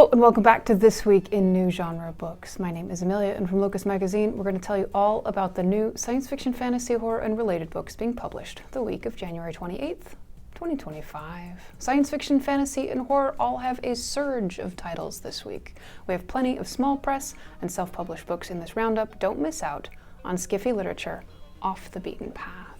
Hello and welcome back to This Week in New Genre Books. My name is Amelia, and from Locus Magazine we're going to tell you all about the new science fiction, fantasy, horror, and related books being published the week of January 28th, 2025. Science fiction, fantasy, and horror all have a surge of titles this week. We have plenty of small press and self-published books in this roundup. Don't miss out on skiffy literature off the beaten path.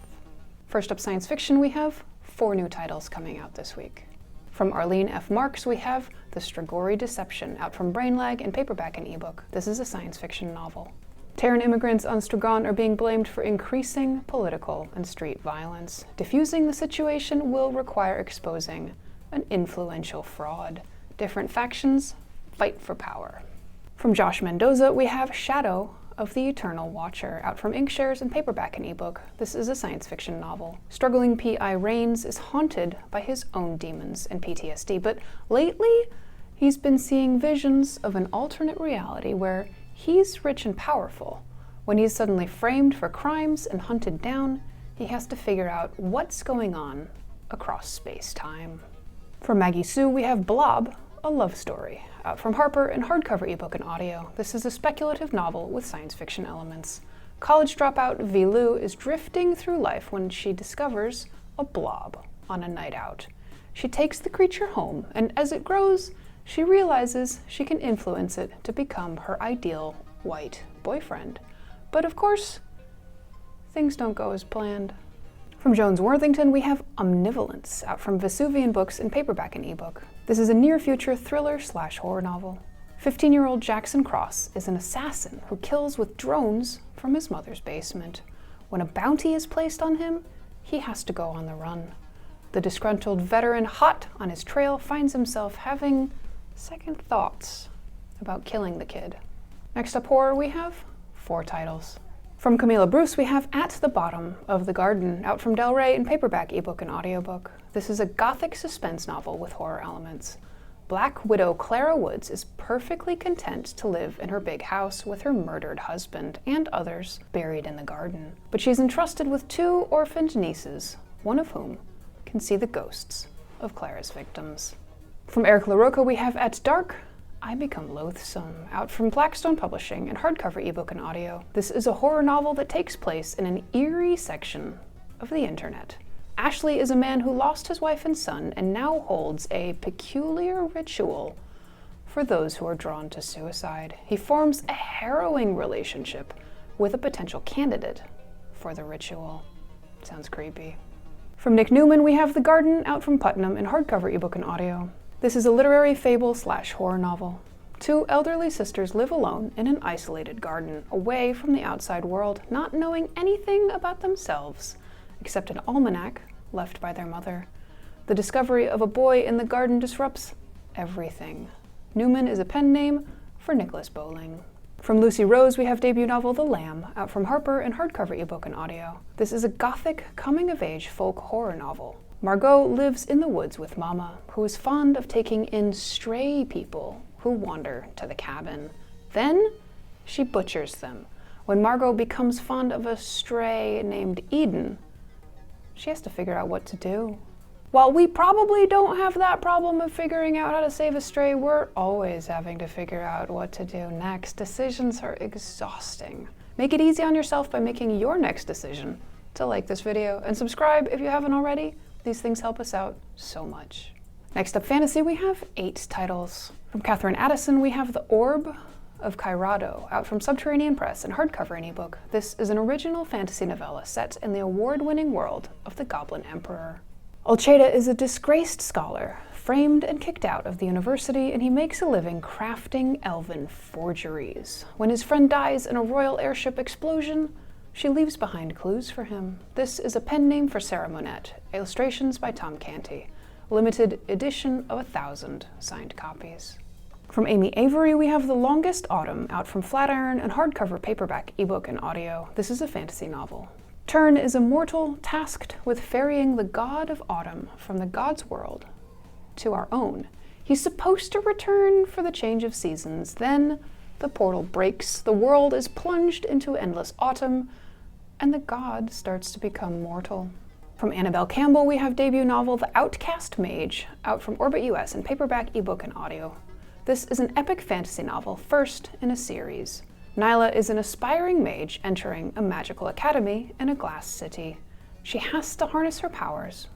First up, science fiction, we have 4 new titles coming out this week. From Arlene F. Marks, we have The Strigoi Deception, out from Brainlag in paperback and ebook. This is a science fiction novel. Terran immigrants on Strigon are being blamed for increasing political and street violence. Diffusing the situation will require exposing an influential fraud. Different factions fight for power. From Josh Mendoza, we have Shadow of the Eternal Watcher, out from Inkshares in paperback and ebook. This is a science fiction novel. Struggling P.I. Rains is haunted by his own demons and PTSD, but lately he's been seeing visions of an alternate reality where he's rich and powerful. When he's suddenly framed for crimes and hunted down, he has to figure out what's going on across space-time. From Maggie Sue, we have Blob, a love story, out from Harper in hardcover ebook and audio. This is a speculative novel with science fiction elements. College dropout V. Lou is drifting through life when she discovers a blob on a night out. She takes the creature home, and as it grows, she realizes she can influence it to become her ideal white boyfriend. But of course, things don't go as planned. From Jones Worthington, we have Omnivolence, out from Vesuvian Books in paperback and ebook. This is a near-future thriller/horror novel. 15-year-old Jackson Cross is an assassin who kills with drones from his mother's basement. When a bounty is placed on him, he has to go on the run. The disgruntled veteran hot on his trail finds himself having second thoughts about killing the kid. Next up, horror, we have 4 titles. From Camilla Bruce, we have At the Bottom of the Garden, out from Del Rey in paperback, ebook, and audiobook. This is a gothic suspense novel with horror elements. Black Widow Clara Woods is perfectly content to live in her big house with her murdered husband and others buried in the garden. But she's entrusted with 2 orphaned nieces, one of whom can see the ghosts of Clara's victims. From Eric LaRocca, we have At Dark, I Become Loathsome, out from Blackstone Publishing in hardcover, ebook, and audio. This is a horror novel that takes place in an eerie section of the internet. Ashley is a man who lost his wife and son and now holds a peculiar ritual for those who are drawn to suicide. He forms a harrowing relationship with a potential candidate for the ritual. Sounds creepy. From Nick Newman, we have The Garden, out from Putnam in hardcover, ebook, and audio. This is a literary fable/horror novel. 2 elderly sisters live alone in an isolated garden, away from the outside world, not knowing anything about themselves, except an almanac left by their mother. The discovery of a boy in the garden disrupts everything. Newman is a pen name for Nicholas Bowling. From Lucy Rose, we have debut novel The Lamb, out from Harper in hardcover, ebook, and audio. This is a gothic, coming-of-age folk horror novel. Margot lives in the woods with Mama, who is fond of taking in stray people who wander to the cabin. Then she butchers them. When Margot becomes fond of a stray named Eden, she has to figure out what to do. While we probably don't have that problem of figuring out how to save a stray, we're always having to figure out what to do next. Decisions are exhausting. Make it easy on yourself by making your next decision to like this video and subscribe if you haven't already. These things help us out so much. Next up, fantasy, we have 8 titles. From Catherine Addison, we have The Orb of Kairado, out from Subterranean Press in hardcover and ebook. This is an original fantasy novella set in the award-winning world of the Goblin Emperor. Olcheda is a disgraced scholar, framed and kicked out of the university, and he makes a living crafting elven forgeries. When his friend dies in a royal airship explosion, she leaves behind clues for him. This is a pen name for Sarah Monette. Illustrations by Tom Canty. Limited edition of 1,000 signed copies. From Amy Avery, we have The Longest Autumn, out from Flatiron and hardcover, paperback, ebook, and audio. This is a fantasy novel. Turn is a mortal tasked with ferrying the god of autumn from the god's world to our own. He's supposed to return for the change of seasons. Then the portal breaks, the world is plunged into endless autumn, and the god starts to become mortal. From Annabelle Campbell, we have debut novel The Outcast Mage, out from Orbit US in paperback, ebook, and audio. This is an epic fantasy novel, first in a series. Nyla is an aspiring mage entering a magical academy in a glass city. She has to harness her powers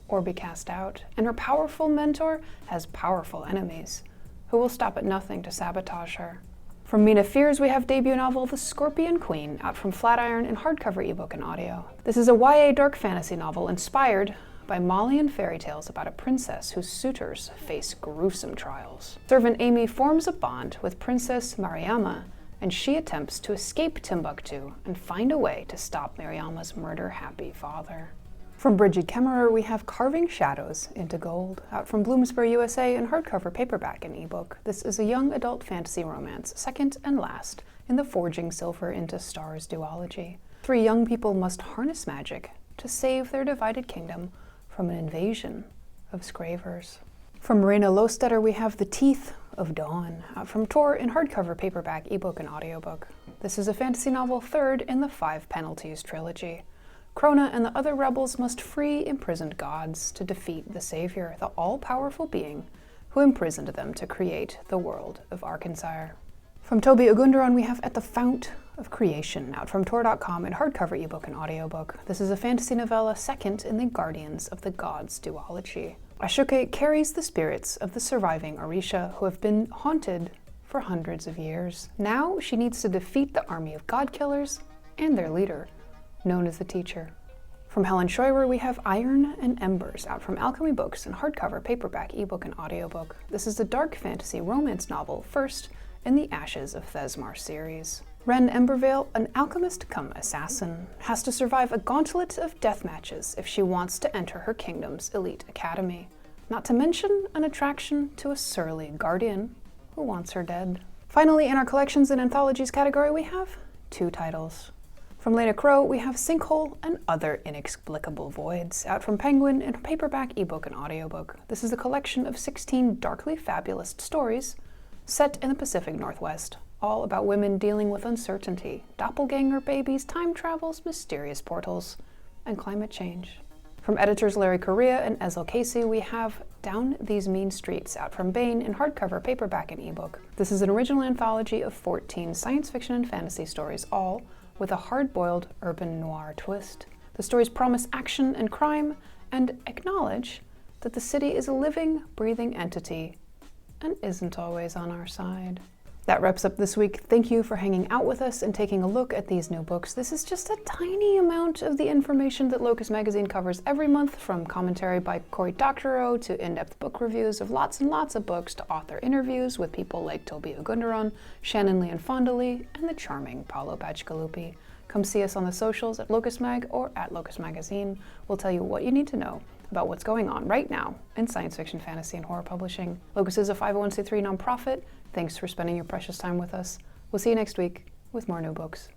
or be cast out, and her powerful mentor has powerful enemies who will stop at nothing to sabotage her. From Mina Fears, we have debut novel The Scorpion Queen, out from Flatiron in hardcover ebook and audio. This is a YA dark fantasy novel inspired by Malian fairy tales about a princess whose suitors face gruesome trials. Servant Amy forms a bond with Princess Mariama, and she attempts to escape Timbuktu and find a way to stop Mariama's murder-happy father. From Bridget Kemmerer, we have Carving Shadows into Gold, out from Bloomsbury, USA in hardcover, paperback, and ebook. This is a young adult fantasy romance, second and last in the Forging Silver into Stars duology. 3 young people must harness magic to save their divided kingdom from an invasion of Scravers. From Marina Lostetter, we have The Teeth of Dawn, out from Tor in hardcover, paperback, ebook, and audiobook. This is a fantasy novel, third in the 5 Penalties trilogy. Krona and the other rebels must free imprisoned gods to defeat the Savior, the all-powerful being who imprisoned them to create the world of Arkansas. From Toby Ogundaran, we have At the Fount of Creation, out from Tor.com in hardcover, ebook, and audiobook. This is a fantasy novella, second in the Guardians of the Gods duology. Ashoke carries the spirits of the surviving Orisha who have been haunted for hundreds of years. Now she needs to defeat the army of god-killers and their leader, known as the Teacher. From Helen Scheurer, we have Iron and Embers, out from Alchemy Books in hardcover, paperback, ebook, and audiobook. This is a dark fantasy romance novel, first in the Ashes of Thesmar series. Ren Embervale, an alchemist come assassin, has to survive a gauntlet of death matches if she wants to enter her kingdom's elite academy. Not to mention an attraction to a surly guardian who wants her dead. Finally, in our collections and anthologies category, we have 2 titles. From Lena Crow, we have Sinkhole and Other Inexplicable Voids, out from Penguin in paperback, ebook, and audiobook. This is a collection of 16 darkly fabulous stories set in the Pacific Northwest, all about women dealing with uncertainty, doppelganger babies, time travels, mysterious portals, and climate change. From editors Larry Correa and Ezel Casey, we have Down These Mean Streets, out from Baen in hardcover, paperback, and ebook. This is an original anthology of 14 science fiction and fantasy stories, all with a hard-boiled urban noir twist. The stories promise action and crime and acknowledge that the city is a living, breathing entity and isn't always on our side. That wraps up this week. Thank you for hanging out with us and taking a look at these new books. This is just a tiny amount of the information that Locus Magazine covers every month, from commentary by Cory Doctorow to in-depth book reviews of lots and lots of books to author interviews with people like Toby Ogundaran, Shannon Leon Fondely, and the charming Paolo Bacigalupi. Come see us on the socials at Locus Mag or at Locus Magazine. We'll tell you what you need to know about what's going on right now in science fiction, fantasy, and horror publishing. Locus is a 501c3 nonprofit. Thanks for spending your precious time with us. We'll see you next week with more new books.